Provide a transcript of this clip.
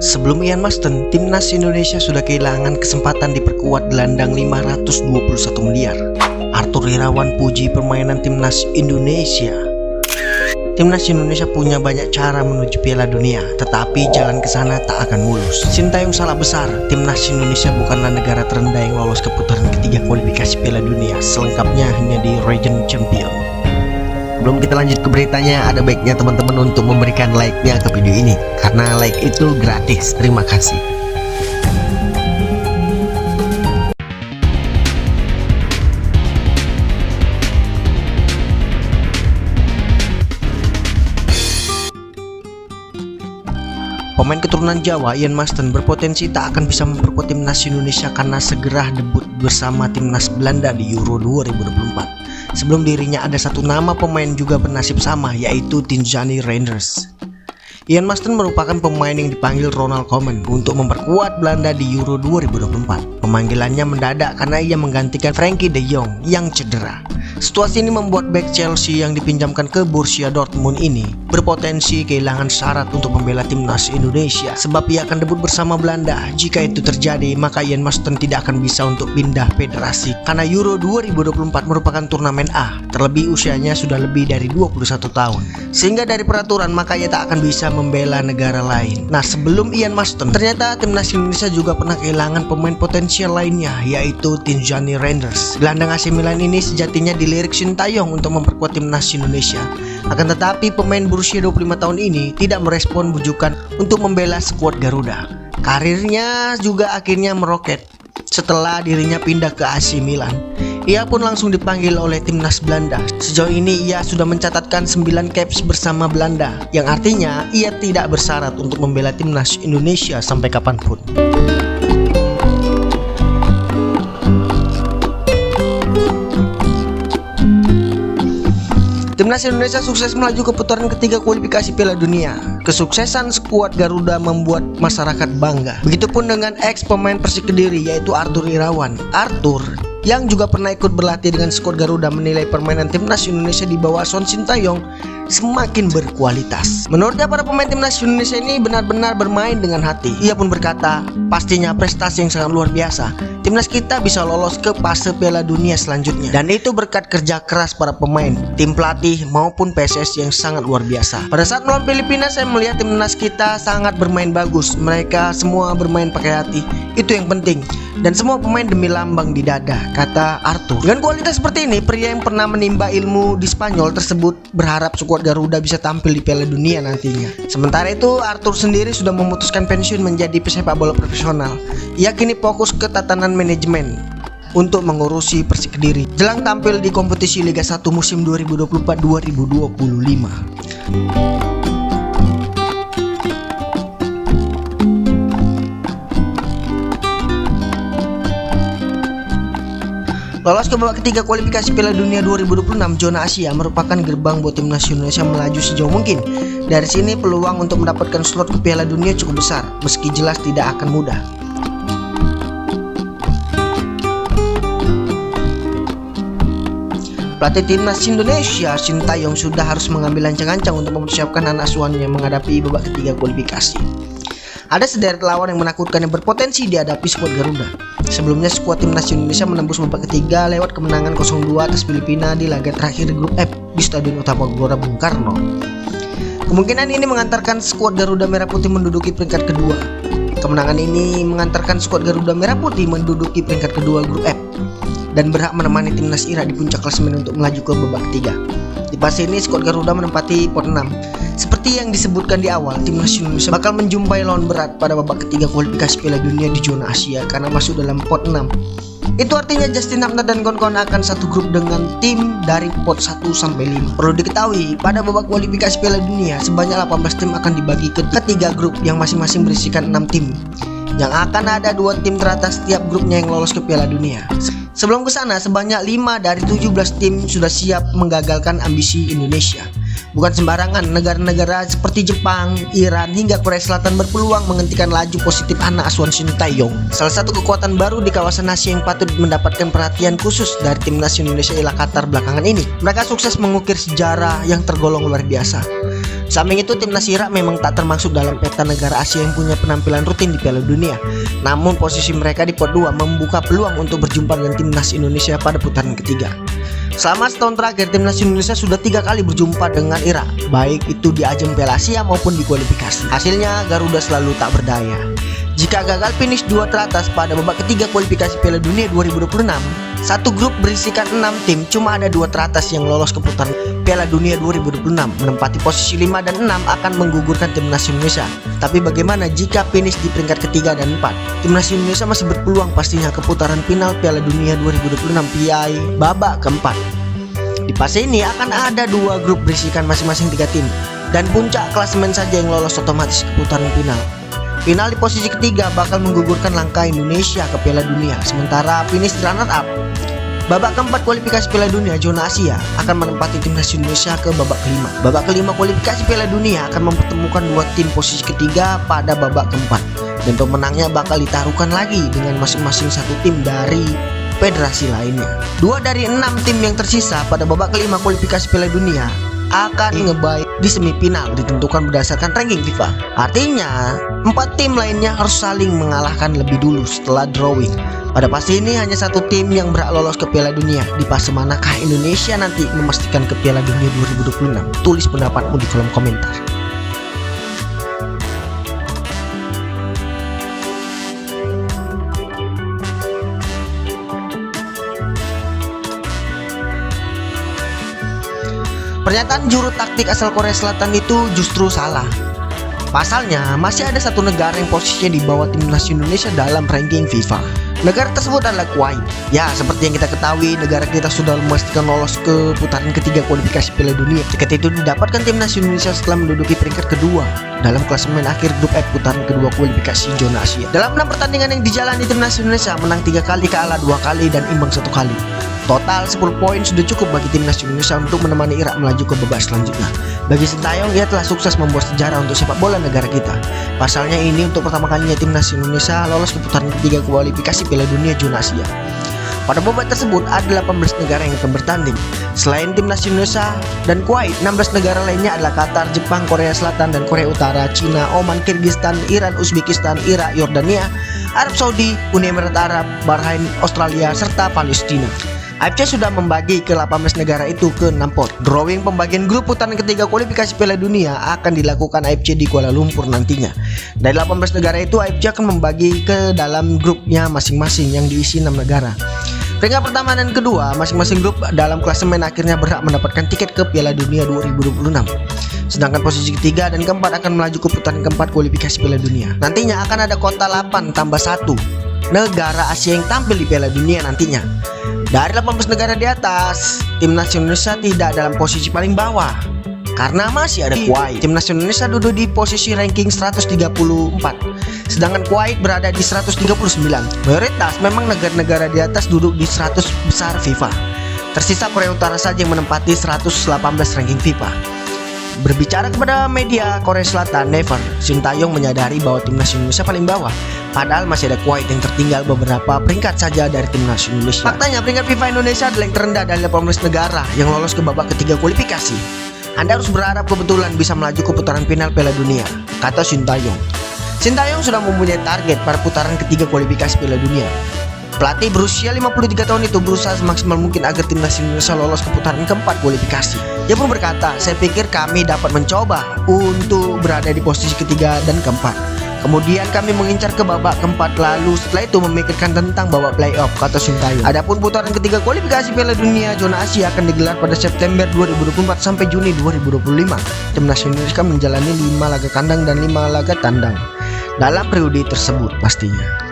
Sebelum Ian Masten, timnas Indonesia sudah kehilangan kesempatan diperkuat gelandang 521 miliar. Arthur Irawan puji permainan timnas Indonesia. Timnas Indonesia punya banyak cara menuju Piala Dunia, tetapi jalan ke sana tak akan mulus. Sintayong salah besar. Timnas Indonesia bukanlah negara terendah yang lolos ke putaran ketiga kualifikasi Piala Dunia. Selengkapnya hanya di Region Champion. Sebelum kita lanjut ke beritanya, ada baiknya teman-teman untuk memberikan like-nya ke video ini, karena like itu gratis. Terima kasih. Pemain keturunan Jawa, Ian Masten, berpotensi tak akan bisa memperkuat timnas Indonesia karena segera debut bersama timnas Belanda di Euro 2024. Sebelum dirinya ada satu nama pemain juga bernasib sama, yaitu Tijjani Reinders. Ian Masten merupakan pemain yang dipanggil Ronald Koeman untuk memperkuat Belanda di Euro 2024. Pemanggilannya mendadak karena ia menggantikan Frenkie de Jong yang cedera. Situasi ini membuat bek Chelsea yang dipinjamkan ke Borussia Dortmund ini berpotensi kehilangan syarat untuk membela timnas Indonesia, sebab ia akan debut bersama Belanda. Jika itu terjadi, maka Ian Masten tidak akan bisa untuk pindah federasi karena Euro 2024 merupakan turnamen A, terlebih usianya sudah lebih dari 21 tahun. Sehingga dari peraturan maka ia tak akan bisa membela negara lain. Nah, sebelum Ian Masten, ternyata timnas Indonesia juga pernah kehilangan pemain potensial lainnya, yaitu Tijjani Reinders. Gelandang AC Milan ini sejatinya dilirik Sintayong untuk memperkuat timnas Indonesia. Akan tetapi pemain berusia 25 tahun ini tidak merespon bujukan untuk membela skuad Garuda. Karirnya juga akhirnya meroket setelah dirinya pindah ke AC Milan. Ia pun langsung dipanggil oleh timnas Belanda. Sejauh ini ia sudah mencatatkan 9 caps bersama Belanda, yang artinya ia tidak bersyarat untuk membela timnas Indonesia sampai kapanpun. Timnas Indonesia sukses melaju ke putaran ketiga kualifikasi Piala Dunia. Kesuksesan skuad Garuda membuat masyarakat bangga. Begitupun dengan ex pemain Persik Kediri, yaitu Arthur Irawan. Arthur yang juga pernah ikut berlatih dengan skuad Garuda menilai permainan timnas Indonesia di bawah asuhan Sintayong semakin berkualitas. Menurutnya para pemain timnas Indonesia ini benar-benar bermain dengan hati. Ia pun berkata, pastinya prestasi yang sangat luar biasa. Timnas kita bisa lolos ke fase Piala Dunia selanjutnya, dan itu berkat kerja keras para pemain, tim pelatih maupun PSSI yang sangat luar biasa. Pada saat melawan Filipina, saya melihat timnas kita sangat bermain bagus. Mereka semua bermain pakai hati. Itu yang penting. Dan semua pemain demi lambang di dada, kata Arthur. Dengan kualitas seperti ini, pria yang pernah menimba ilmu di Spanyol tersebut berharap skuad Garuda bisa tampil di Piala Dunia nantinya. Sementara itu, Arthur sendiri sudah memutuskan pensiun menjadi pesepak bola profesional. Ia kini fokus ke tatanan manajemen untuk mengurusi Persik Kediri jelang tampil di kompetisi Liga 1 musim 2024-2025. Lolos ke babak ketiga kualifikasi Piala Dunia 2026 zona Asia merupakan gerbang buat timnas Indonesia melaju sejauh mungkin. Dari sini peluang untuk mendapatkan slot ke Piala Dunia cukup besar, meski jelas tidak akan mudah. Pelatih timnas Indonesia, Sintayong, sudah harus mengambil ancang-ancang untuk mempersiapkan anak asuhannya menghadapi babak ketiga kualifikasi. Ada sederet lawan yang menakutkan yang berpotensi dihadapi skuad Garuda. Sebelumnya skuad timnas Indonesia menembus babak ketiga lewat kemenangan 0-2 atas Filipina di laga terakhir grup F di Stadion Utama Gelora Bung Karno. Kemungkinan ini mengantarkan skuad Garuda Merah Putih menduduki peringkat kedua. Kemenangan ini mengantarkan skuad Garuda Merah Putih menduduki peringkat kedua grup F dan berhak menemani timnas Irak di puncak klasemen untuk melaju ke babak ketiga. Di fase ini skuad Garuda menempati pot 6. Seperti yang disebutkan di awal, timnas Indonesia bakal menjumpai lawan berat pada babak ketiga kualifikasi Piala Dunia di zona Asia karena masuk dalam pot 6. Itu artinya Justin Hapner dan kawan-kawan akan satu grup dengan tim dari pot 1 sampai 5. Perlu diketahui, pada babak kualifikasi Piala Dunia sebanyak 18 tim akan dibagi ke ketiga grup yang masing-masing berisikan 6 tim. Yang akan ada 2 tim teratas setiap grupnya yang lolos ke Piala Dunia. Sebelum ke sana, sebanyak 5 dari 17 tim sudah siap menggagalkan ambisi Indonesia. Bukan sembarangan, negara-negara seperti Jepang, Iran, hingga Korea Selatan berpeluang menghentikan laju positif anak asuhan Sintayong. Salah satu kekuatan baru di kawasan Asia yang patut mendapatkan perhatian khusus dari timnas Indonesia ialah Qatar belakangan ini. Mereka sukses mengukir sejarah yang tergolong luar biasa. Samping itu, timnas Irak memang tak termasuk dalam peta negara Asia yang punya penampilan rutin di Piala Dunia. Namun posisi mereka di pot 2 membuka peluang untuk berjumpa dengan timnas Indonesia pada putaran ketiga. Selama setahun terakhir, timnas Indonesia sudah 3 kali berjumpa dengan Irak, baik itu di ajang Piala Asia maupun di kualifikasi. Hasilnya, Garuda selalu tak berdaya. Jika gagal finish 2 teratas pada babak ketiga kualifikasi Piala Dunia 2026, satu grup berisikan 6 tim, cuma ada 2 teratas yang lolos ke putaran Piala Dunia 2026. Menempati posisi 5 dan 6 akan menggugurkan timnas Indonesia. Tapi bagaimana jika finish di peringkat ketiga dan 4? Timnas Indonesia masih berpeluang pastinya ke putaran final Piala Dunia 2026 PI babak keempat. Di fase ini akan ada 2 grup berisikan masing-masing 3 tim, dan puncak klasemen saja yang lolos otomatis ke putaran final. Final di posisi ketiga bakal menggugurkan langkah Indonesia ke Piala Dunia, sementara finish runner up babak keempat kualifikasi Piala Dunia zona Asia akan menempati timnas Indonesia ke babak kelima. Babak kelima kualifikasi Piala Dunia akan mempertemukan 2 tim posisi ketiga pada babak keempat, dan pemenangnya bakal ditaruhkan lagi dengan masing-masing 1 tim dari federasi lainnya. 2 dari 6 tim yang tersisa pada babak kelima kualifikasi Piala Dunia akan ngebaik di semifinal ditentukan berdasarkan ranking FIFA. Artinya 4 tim lainnya harus saling mengalahkan lebih dulu setelah drawing. Pada fase ini hanya 1 tim yang berhak lolos ke Piala Dunia. Di fase manakah Indonesia nanti memastikan ke Piala Dunia 2026? Tulis pendapatmu di kolom komentar. Pernyataan juru taktik asal Korea Selatan itu justru salah. Pasalnya, masih ada 1 negara yang posisinya di bawah timnas Indonesia dalam ranking FIFA. Negara tersebut adalah Kuwait. Ya, seperti yang kita ketahui, negara kita sudah memastikan lolos ke putaran ketiga kualifikasi Piala Dunia. Tiket itu didapatkan timnas Indonesia setelah menduduki peringkat kedua dalam klasemen akhir grup F putaran kedua kualifikasi zona Asia. Dalam 6 pertandingan yang dijalani, timnas Indonesia menang 3 kali, kalah 2 kali, dan imbang 1 kali. Total 10 poin sudah cukup bagi timnas Indonesia untuk menemani Irak melaju ke babak selanjutnya. Bagi Sintayong, ia telah sukses membuat sejarah untuk sepak bola negara kita. Pasalnya ini untuk pertama kalinya timnas Indonesia lolos ke putaran ketiga kualifikasi Piala Dunia zona Asia. Pada babak tersebut ada 18 negara yang akan bertanding. Selain timnas Indonesia dan Kuwait, 16 negara lainnya adalah Qatar, Jepang, Korea Selatan dan Korea Utara, Cina, Oman, Kirgistan, Iran, Uzbekistan, Irak, Yordania, Arab Saudi, Uni Emirat Arab, Bahrain, Australia, serta Palestina. AFC sudah membagi ke 18 negara itu ke 6 pot. Drawing pembagian grup putaran ketiga kualifikasi Piala Dunia akan dilakukan AFC di Kuala Lumpur nantinya. Dari 18 negara itu, AFC akan membagi ke dalam grupnya masing-masing yang diisi 6 negara. Peringkat pertama dan kedua masing-masing grup dalam klasemen akhirnya berhak mendapatkan tiket ke Piala Dunia 2026. Sedangkan posisi ketiga dan keempat akan melaju ke putaran keempat kualifikasi Piala Dunia. Nantinya akan ada kota 8 tambah 1 negara Asia yang tampil di Piala Dunia nantinya. Dari 18 negara di atas, timnas Indonesia tidak dalam posisi paling bawah karena masih ada Kuwait. Timnas Indonesia duduk di posisi ranking 134, sedangkan Kuwait berada di 139. Mayoritas memang negara-negara di atas duduk di 100 besar FIFA. Tersisa Korea Utara saja yang menempati 118 ranking FIFA. Berbicara kepada media Korea Selatan, Never, Sintayong menyadari bahwa timnas Indonesia paling bawah, padahal masih ada Kuwait yang tertinggal beberapa peringkat saja dari timnas Indonesia. Faktanya peringkat FIFA Indonesia adalah yang terendah dari 18 negara yang lolos ke babak ketiga kualifikasi. Anda harus berharap kebetulan bisa melaju ke putaran final Piala Dunia, kata Sintayong. Sintayong sudah mempunyai target pada putaran ketiga kualifikasi Piala Dunia. Pelatih berusia 53 tahun itu berusaha semaksimal mungkin agar timnas Indonesia lolos ke putaran keempat kualifikasi. Dia pun berkata, "Saya pikir kami dapat mencoba untuk berada di posisi ketiga dan keempat. Kemudian kami mengincar ke babak keempat, lalu setelah itu memikirkan tentang babak playoff," kata Sintayong. Adapun putaran ketiga kualifikasi Piala Dunia zona Asia akan digelar pada September 2024 sampai Juni 2025. Timnas Indonesia menjalani 5 laga kandang dan 5 laga tandang dalam periode tersebut pastinya.